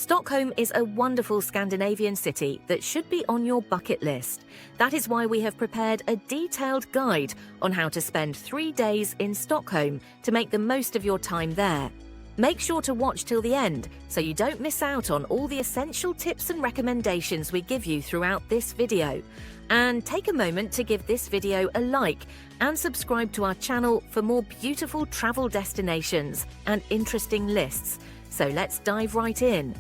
Stockholm is a wonderful Scandinavian city that should be on your bucket list. That is why we have prepared a detailed guide on how to spend 3 days in Stockholm to make the most of your time there. Make sure to watch till the end so you don't miss out on all the essential tips and recommendations we give you throughout this video. And take a moment to give this video a like and subscribe to our channel for more beautiful travel destinations and interesting lists. So let's dive right in.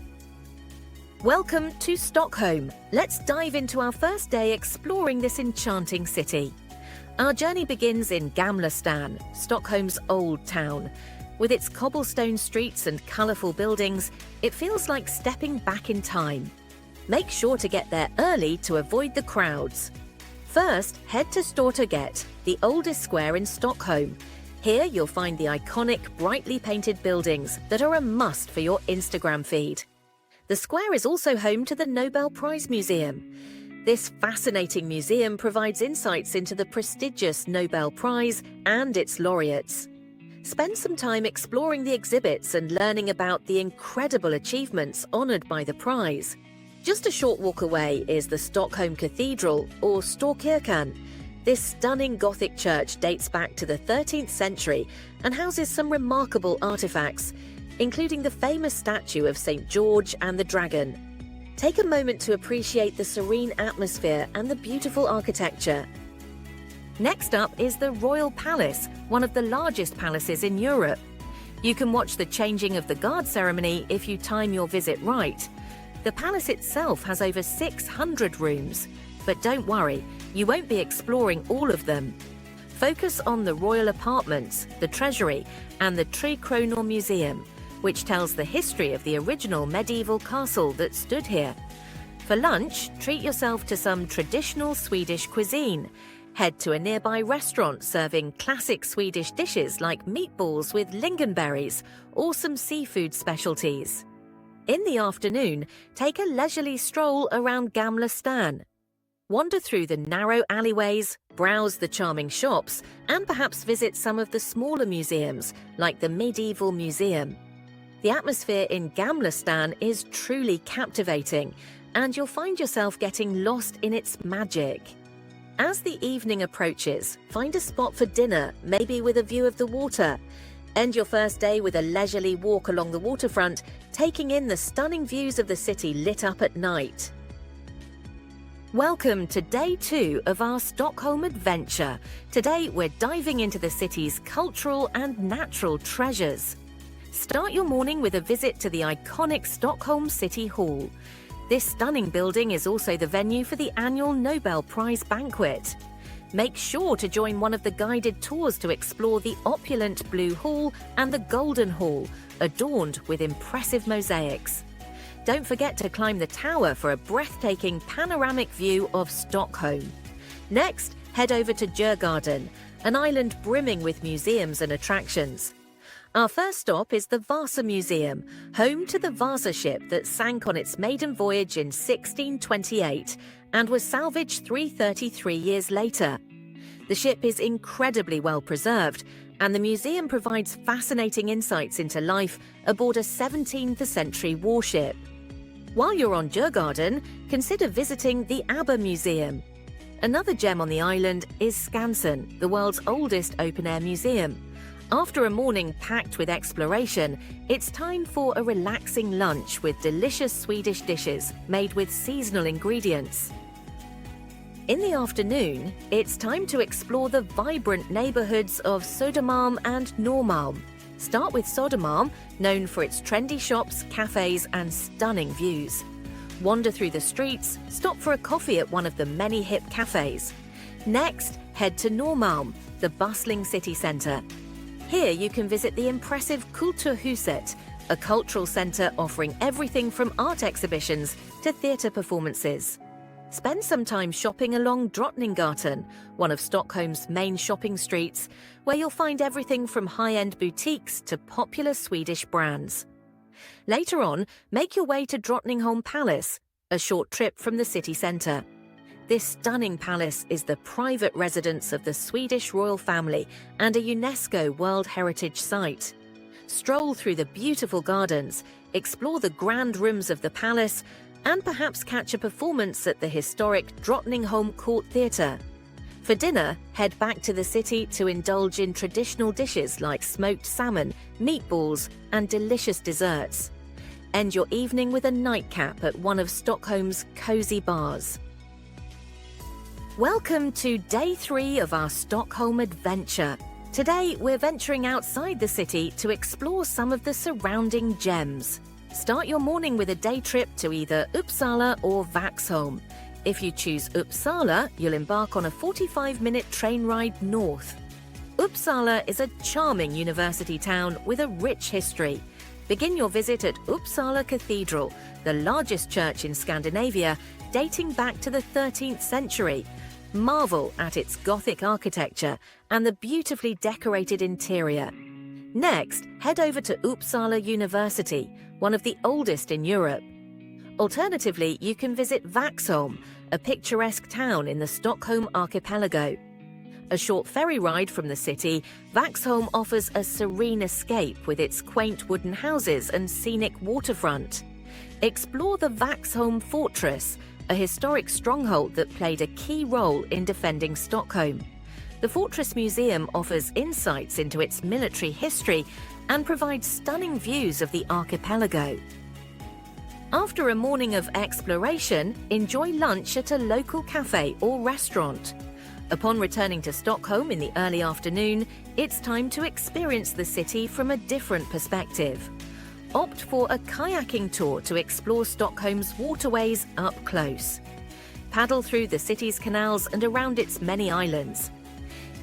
Welcome to Stockholm. Let's dive into our first day exploring this enchanting city. Our journey begins in Gamla stan, Stockholm's old town. With its cobblestone streets and colourful buildings, it feels like stepping back in time. Make sure to get there early to avoid the crowds. First, head to Stortorget, the oldest square in Stockholm. Here you'll find the iconic, brightly painted buildings that are a must for your Instagram feed. The square is also home to the Nobel Prize Museum. This fascinating museum provides insights into the prestigious Nobel Prize and its laureates. Spend some time exploring the exhibits and learning about the incredible achievements honoured by the prize. Just a short walk away is the Stockholm Cathedral, or Storkyrkan. This stunning Gothic church dates back to the 13th century and houses some remarkable artifacts, including the famous statue of St. George and the Dragon. Take a moment to appreciate the serene atmosphere and the beautiful architecture. Next up is the Royal Palace, one of the largest palaces in Europe. You can watch the changing of the guard ceremony if you time your visit right. The palace itself has over 600 rooms, but don't worry, you won't be exploring all of them. Focus on the royal apartments, the treasury, and the Tre Kronor Museum, which tells the history of the original medieval castle that stood here. For lunch, treat yourself to some traditional Swedish cuisine. Head to a nearby restaurant serving classic Swedish dishes like meatballs with lingonberries or some seafood specialties. In the afternoon, take a leisurely stroll around Gamla stan. Wander through the narrow alleyways, browse the charming shops, and perhaps visit some of the smaller museums, like the Medieval Museum. The atmosphere in Gamla stan is truly captivating, and you'll find yourself getting lost in its magic. As the evening approaches, find a spot for dinner, maybe with a view of the water. End your first day with a leisurely walk along the waterfront, taking in the stunning views of the city lit up at night. Welcome to day 2 of our Stockholm adventure. Today we're diving into the city's cultural and natural treasures. Start your morning with a visit to the iconic Stockholm City Hall. This stunning building is also the venue for the annual Nobel Prize banquet. Make sure to join one of the guided tours to explore the opulent Blue Hall and the Golden Hall, adorned with impressive mosaics. Don't forget to climb the tower for a breathtaking panoramic view of Stockholm. Next, head over to Djurgården, an island brimming with museums and attractions. Our first stop is the Vasa Museum, home to the Vasa ship that sank on its maiden voyage in 1628 and was salvaged 333 years later. The ship is incredibly well preserved, and the museum provides fascinating insights into life aboard a 17th century warship. While you're on Djurgården, consider visiting the ABBA Museum. Another gem on the island is Skansen, the world's oldest open-air museum. After a morning packed with exploration, it's time for a relaxing lunch with delicious Swedish dishes made with seasonal ingredients. In the afternoon, it's time to explore the vibrant neighbourhoods of Södermalm and Norrmalm. Start with Södermalm, known for its trendy shops, cafes and stunning views. Wander through the streets, stop for a coffee at one of the many hip cafes. Next, head to Norrmalm, the bustling city centre. Here you can visit the impressive Kulturhuset, a cultural centre offering everything from art exhibitions to theatre performances. Spend some time shopping along Drottninggatan, one of Stockholm's main shopping streets, where you'll find everything from high-end boutiques to popular Swedish brands. Later on, make your way to Drottningholm Palace, a short trip from the city centre. This stunning palace is the private residence of the Swedish royal family and a UNESCO World Heritage Site. stroll through the beautiful gardens, explore the grand rooms of the palace, and perhaps catch a performance at the historic Drottningholm Court Theatre. For dinner, head back to the city to indulge in traditional dishes like smoked salmon, meatballs, and delicious desserts. End your evening with a nightcap at one of Stockholm's cozy bars. Welcome to day 3 of our Stockholm adventure. Today, we're venturing outside the city to explore some of the surrounding gems. Start your morning with a day trip to either Uppsala or Vaxholm. If you choose Uppsala, you'll embark on a 45-minute train ride north. Uppsala is a charming university town with a rich history. Begin your visit at Uppsala Cathedral, the largest church in Scandinavia, dating back to the 13th century. Marvel at its Gothic architecture and the beautifully decorated interior. Next, head over to Uppsala University, one of the oldest in Europe. Alternatively, you can visit Vaxholm, a picturesque town in the Stockholm archipelago. A short ferry ride from the city, Vaxholm offers a serene escape with its quaint wooden houses and scenic waterfront. Explore the Vaxholm Fortress, a historic stronghold that played a key role in defending Stockholm. The Fortress Museum offers insights into its military history and provides stunning views of the archipelago. After a morning of exploration, enjoy lunch at a local cafe or restaurant. Upon returning to Stockholm in the early afternoon, it's time to experience the city from a different perspective. Opt for a kayaking tour to explore Stockholm's waterways up close. Paddle through the city's canals and around its many islands.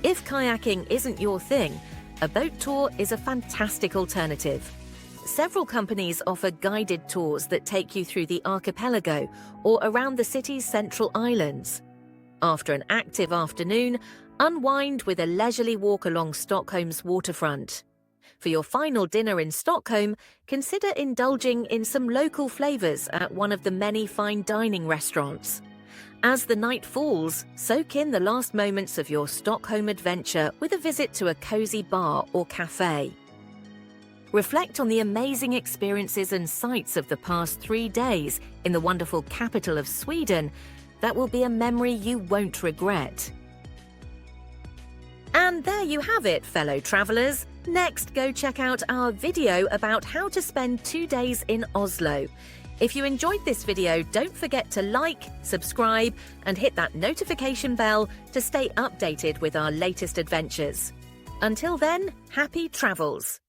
If kayaking isn't your thing, a boat tour is a fantastic alternative. Several companies offer guided tours that take you through the archipelago or around the city's central islands. After an active afternoon, unwind with a leisurely walk along Stockholm's waterfront. For your final dinner in Stockholm, consider indulging in some local flavors at one of the many fine dining restaurants. As the night falls, soak in the last moments of your Stockholm adventure with a visit to a cozy bar or cafe. Reflect on the amazing experiences and sights of the past 3 days in the wonderful capital of Sweden. That will be a memory you won't regret. And there you have it, fellow travellers. Next, go check out our video about how to spend 2 days in Oslo. If you enjoyed this video, don't forget to like, subscribe, and hit that notification bell to stay updated with our latest adventures. Until then, happy travels!